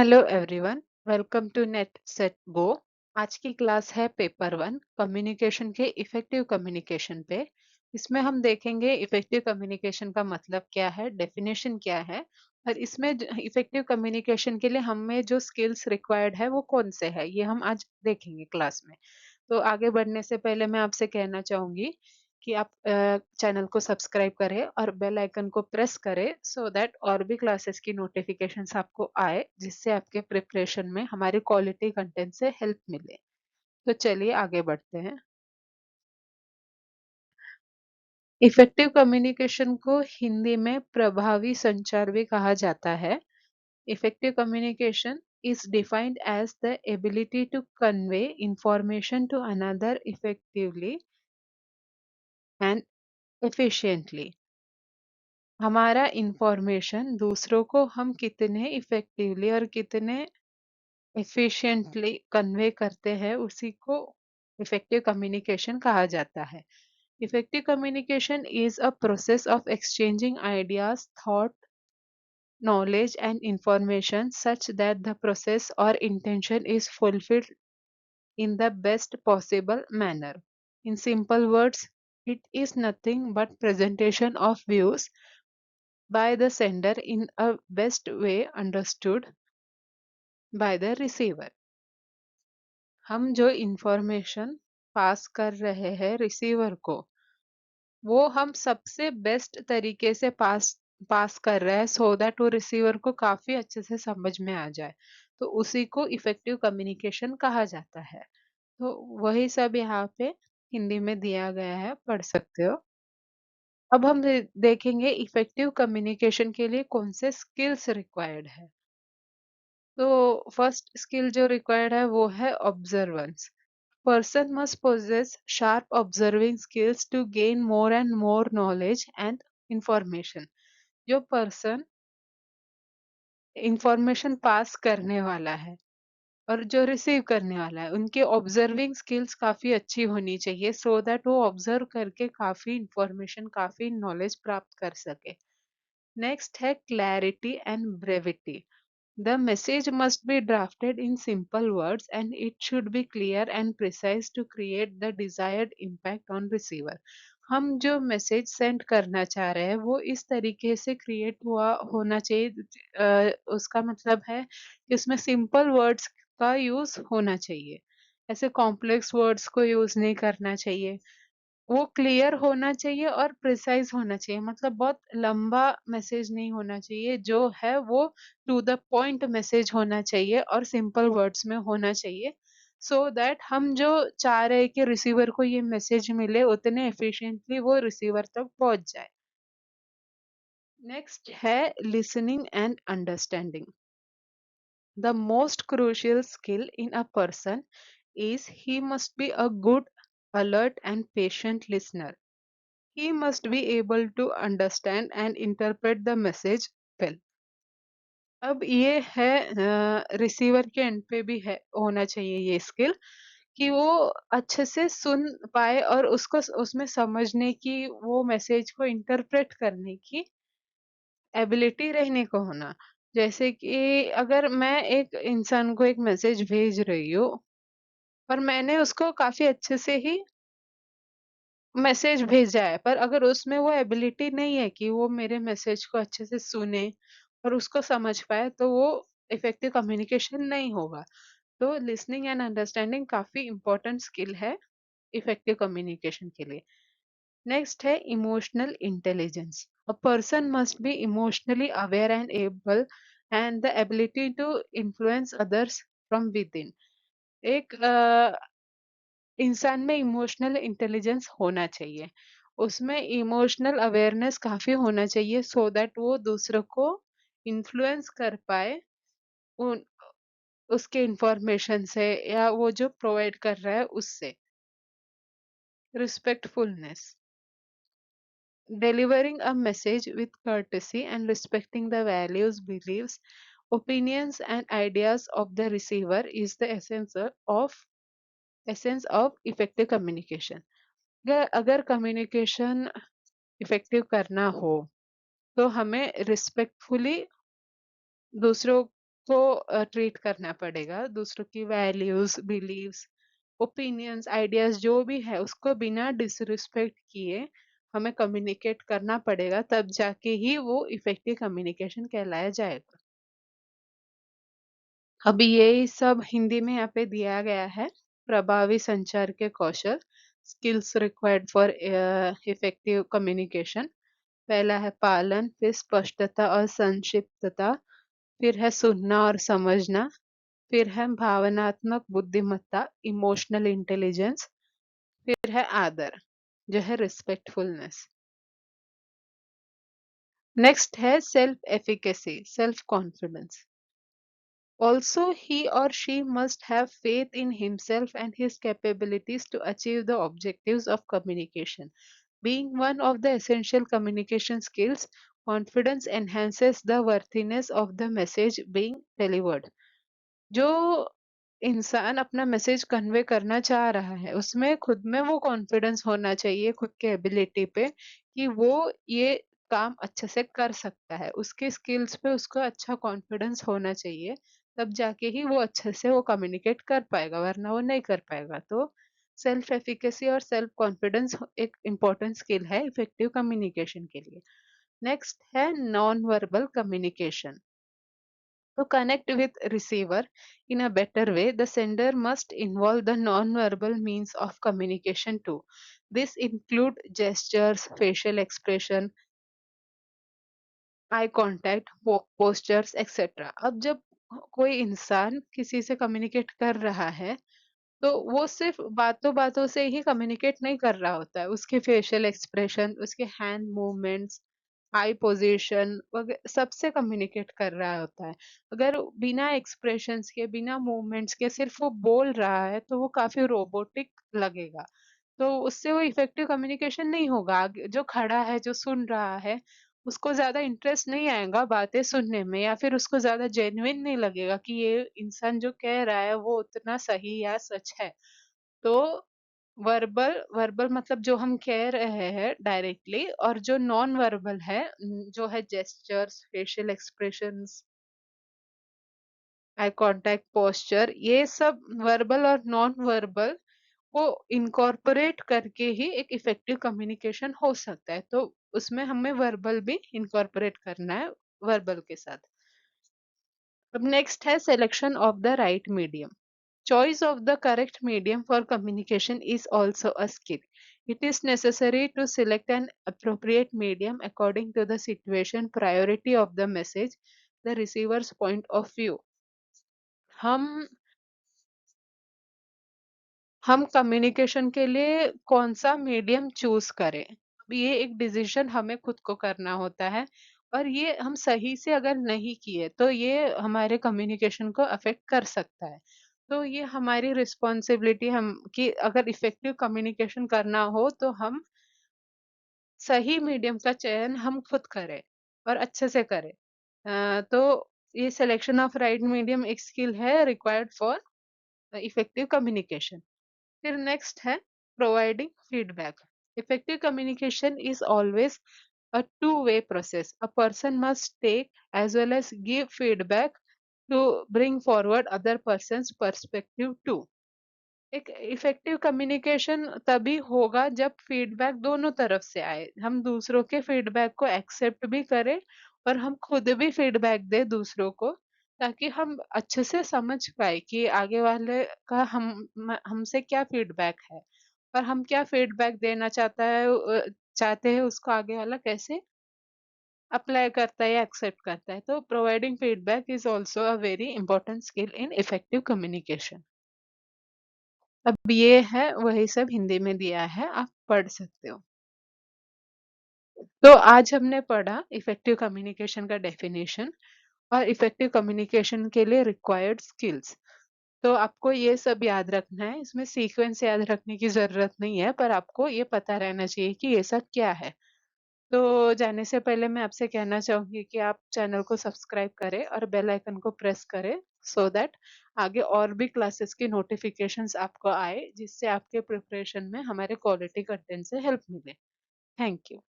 Hello everyone, welcome to Net Set Go. आज की class है पेपर वन कम्युनिकेशन के इफेक्टिव कम्युनिकेशन पे। इसमें हम देखेंगे इफेक्टिव कम्युनिकेशन का मतलब क्या है, डेफिनेशन क्या है, और इसमें इफेक्टिव कम्युनिकेशन के लिए हमें जो स्किल्स रिक्वायर्ड है वो कौन से है, ये हम आज देखेंगे क्लास में। तो आगे बढ़ने से पहले मैं आपसे कहना चाहूंगी कि आप चैनल को सब्सक्राइब करें और बेल आइकन को प्रेस करें सो दैट और भी क्लासेस की नोटिफिकेशंस आपको आए, जिससे आपके प्रिपरेशन में हमारी क्वालिटी कंटेंट से हेल्प मिले। तो चलिए आगे बढ़ते हैं। इफेक्टिव कम्युनिकेशन को हिंदी में प्रभावी संचार भी कहा जाता है। Effective communication is defined as the ability to convey information to another effectively and efficiently। हमारा इंफॉर्मेशन दूसरों को हम कितने इफेक्टिवली और कितने एफिशिएंटली कन्वे करते हैं, उसी को इफेक्टिव कम्युनिकेशन कहा जाता है। Effective communication is a process of exchanging ideas, thought, knowledge and information such that the process or intention is fulfilled in the best possible manner. In simple words, it is nothing but presentation of views by the sender in a best way understood by the receiver। हम जो information pass कर रहे हैं receiver को, वो हम सबसे best तरीके से पास पास कर रहे हैं सो दैट वो रिसीवर को काफी अच्छे से समझ में आ जाए। तो उसी को इफेक्टिव कम्युनिकेशन कहा जाता है। तो वही सब यहाँ पे हिंदी में दिया गया है, पढ़ सकते हो। अब हम देखेंगे इफेक्टिव कम्युनिकेशन के लिए कौन से स्किल्स रिक्वायर्ड है। तो फर्स्ट स्किल जो रिक्वायर्ड है वो है observance. Person must possess sharp observing skills to gain more and more knowledge and information। जो पर्सन इंफॉर्मेशन पास करने वाला है और जो रिसीव करने वाला है, उनकी ऑब्जर्विंग स्किल्स काफी अच्छी होनी चाहिए सो दैट वो ऑब्जर्व करके काफी इंफॉर्मेशन, काफी नॉलेज प्राप्त कर सके। नेक्स्ट है clarity and brevity. The message must be drafted in simple words and it should be clear and precise to create the desired impact on receiver। हम जो मैसेज सेंड करना चाह रहे हैं वो इस तरीके से क्रिएट हुआ होना चाहिए। उसका मतलब है कि उसमें सिंपल वर्ड्स का यूज होना चाहिए, ऐसे कॉम्प्लेक्स वर्ड्स को यूज नहीं करना चाहिए। वो क्लियर होना चाहिए और प्रिसाइज होना चाहिए, मतलब बहुत लंबा मैसेज नहीं होना चाहिए, जो है वो टू द पॉइंट मैसेज होना चाहिए और सिंपल वर्ड्स में होना चाहिए सो दैट हम जो चाह रहे हैं कि रिसीवर को ये मैसेज मिले उतने एफिशिएंटली वो रिसीवर तक पहुंच जाए। नेक्स्ट है listening and understanding. The most crucial skill in a person is he must be a good, alert and patient listener। He must be able to understand and interpret the message well। अब ये है receiver के and पे भी है, होना चाहिए ये स्किल कि वो अच्छे से सुन पाए और उसको उसमें समझने की, वो मैसेज को इंटरप्रेट करने की एबिलिटी रहने को होना। जैसे कि अगर मैं एक इंसान को एक मैसेज भेज रही हूँ पर मैंने उसको काफी अच्छे से ही मैसेज भेजा है, पर अगर उसमें वो एबिलिटी नहीं है कि वो मेरे मैसेज को अच्छे से सुने और उसको समझ पाए, तो वो इफेक्टिव कम्युनिकेशन नहीं होगा। तो लिसनिंग एंड अंडरस्टैंडिंग काफी इंपॉर्टेंट स्किल है इफेक्टिव कम्युनिकेशन के लिए। नेक्स्ट है emotional intelligence. A person must be emotionally aware and able and the ability to influence others from within. एक इंसान में इमोशनल इंटेलिजेंस होना चाहिए, उसमें इमोशनल अवेयरनेस काफी होना चाहिए सो दैट वो दूसरों को इन्फ्लुएंस कर पाए उन उसके इंफॉर्मेशन से, या वो जो प्रोवाइड कर रहा है उससे। रिस्पेक्टफुलनेस, delivering a message with courtesy and respecting the values, beliefs, opinions and ideas of the receiver is the essence of effective communication। अगर कम्युनिकेशन इफेक्टिव करना हो तो हमें रिस्पेक्टफुली दूसरों को ट्रीट करना पड़ेगा, दूसरों की वैल्यूज, बिलीव्स, ओपिनियंस, आइडियाज जो भी है उसको बिना डिसरिस्पेक्ट किए हमें कम्युनिकेट करना पड़ेगा, तब जाके ही वो इफेक्टिव कम्युनिकेशन कहलाया जाएगा। अब यही सब हिंदी में यहाँ पे दिया गया है। प्रभावी संचार के कौशल, skills required for effective communication. पहला है पालन, फिर स्पष्टता और संक्षिप्तता, फिर है सुनना और समझना, फिर है भावनात्मक बुद्धिमत्ता, इमोशनल इंटेलिजेंस, फिर है आदर, जो है रिस्पेक्टफुलनेस। नेक्स्ट है self efficacy, self confidence. Also, he or she must have faith in himself and his capabilities to achieve the objectives of communication. Being one of the essential communication skills, confidence enhances the worthiness of the message being delivered. जो इंसान अपना message convey करना चाह रहा है उसमें खुद में वो कॉन्फिडेंस होना चाहिए खुद के एबिलिटी पे कि वो ये काम अच्छे से कर सकता है, उसके स्किल्स पे उसको अच्छा कॉन्फिडेंस होना चाहिए, तब जाके ही वो अच्छे से वो कम्युनिकेट कर पाएगा, वरना वो नहीं कर पाएगा। तो सेल्फ एफिकेसी और सेल्फ कॉन्फिडेंस एक इम्पोर्टेंट स्किल है इफेक्टिव कम्युनिकेशन के लिए। नेक्स्ट है non verbal communication. To connect with receiver in a better way, the sender must involve the non-verbal means of communication too. This include gestures, facial expression, eye contact, postures etcetera. अब जब कोई इंसान किसी से communicate कर रहा है तो वो सिर्फ बातों बातों से ही कम्युनिकेट नहीं कर रहा होता है, उसके फेशियल एक्सप्रेशन, उसके हैंड मूवमेंट्स, आई पोजीशन वगैरह सबसे कम्युनिकेट कर रहा होता है। अगर बिना एक्सप्रेशंस के, बिना मूवमेंट्स के सिर्फ वो बोल रहा है तो वो काफी रोबोटिक लगेगा, तो उससे वो इफेक्टिव कम्युनिकेशन नहीं होगा। जो खड़ा है, जो सुन रहा है, उसको ज्यादा इंटरेस्ट नहीं आएगा बातें सुनने में, या फिर उसको ज्यादा जेन्युइन नहीं लगेगा कि ये इंसान जो कह रहा है वो उतना सही या सच है। तो वर्बल वर्बल मतलब जो हम कह रहे हैं डायरेक्टली, और जो नॉन वर्बल है जो है gestures, facial expressions, eye contact, posture, ये सब वर्बल और नॉन वर्बल को इनकॉर्पोरेट करके ही एक इफेक्टिव कम्युनिकेशन हो सकता है। तो उसमें हमें वर्बल भी इनकॉर्पोरेट करना है वर्बल के साथ। अब नेक्स्ट है selection of the right medium. Choice of the correct medium for communication is also a skill. It is necessary to select an appropriate medium according to the situation, priority of the message, the receiver's point of view. हम हम communication के लिए कौन सा medium choose करें, अब ये एक डिसीजन हमें खुद को करना होता है, और ये हम सही से अगर नहीं किए तो ये हमारे कम्युनिकेशन को अफेक्ट कर सकता है। तो ये हमारी रिस्पॉन्सिबिलिटी हम कि अगर इफेक्टिव कम्युनिकेशन करना हो तो हम सही मीडियम का चयन हम खुद करें और अच्छे से करें। तो ये सिलेक्शन ऑफ राइट मीडियम एक स्किल है रिक्वायर्ड फॉर इफेक्टिव कम्युनिकेशन। फिर नेक्स्ट है providing feedback. Effective communication is always a two-way process. A person must take as well as give feedback to bring forward other person's perspective too. एक effective communication तभी होगा जब feedback दोनों तरफ से आए, हम दूसरों के फीडबैक को एक्सेप्ट भी करें और हम खुद भी फीडबैक दें दूसरों को, ताकि हम अच्छे से समझ पाए कि आगे वाले का हमसे क्या फीडबैक है और हम क्या फीडबैक देना चाहते हैं उसको आगे वाला कैसे अप्लाई करता है या एक्सेप्ट करता है। तो providing feedback is also a very important skill in effective communication. अब ये है वही सब हिंदी में दिया है, आप पढ़ सकते हो। तो आज हमने पढ़ा इफेक्टिव कम्युनिकेशन का डेफिनेशन और इफेक्टिव कम्युनिकेशन के लिए रिक्वायर्ड स्किल्स। तो आपको ये सब याद रखना है, इसमें सीक्वेंस याद रखने की जरूरत नहीं है, पर आपको ये पता रहना चाहिए कि ये सब क्या है। तो जाने से पहले मैं आपसे कहना चाहूंगी कि आप चैनल को सब्सक्राइब करें और बेल आइकन को प्रेस करें, सो दैट आगे और भी क्लासेस की नोटिफिकेशंस आपको आए, जिससे आपके प्रिपरेशन में हमारे क्वालिटी कंटेंट से हेल्प मिले। Thank you.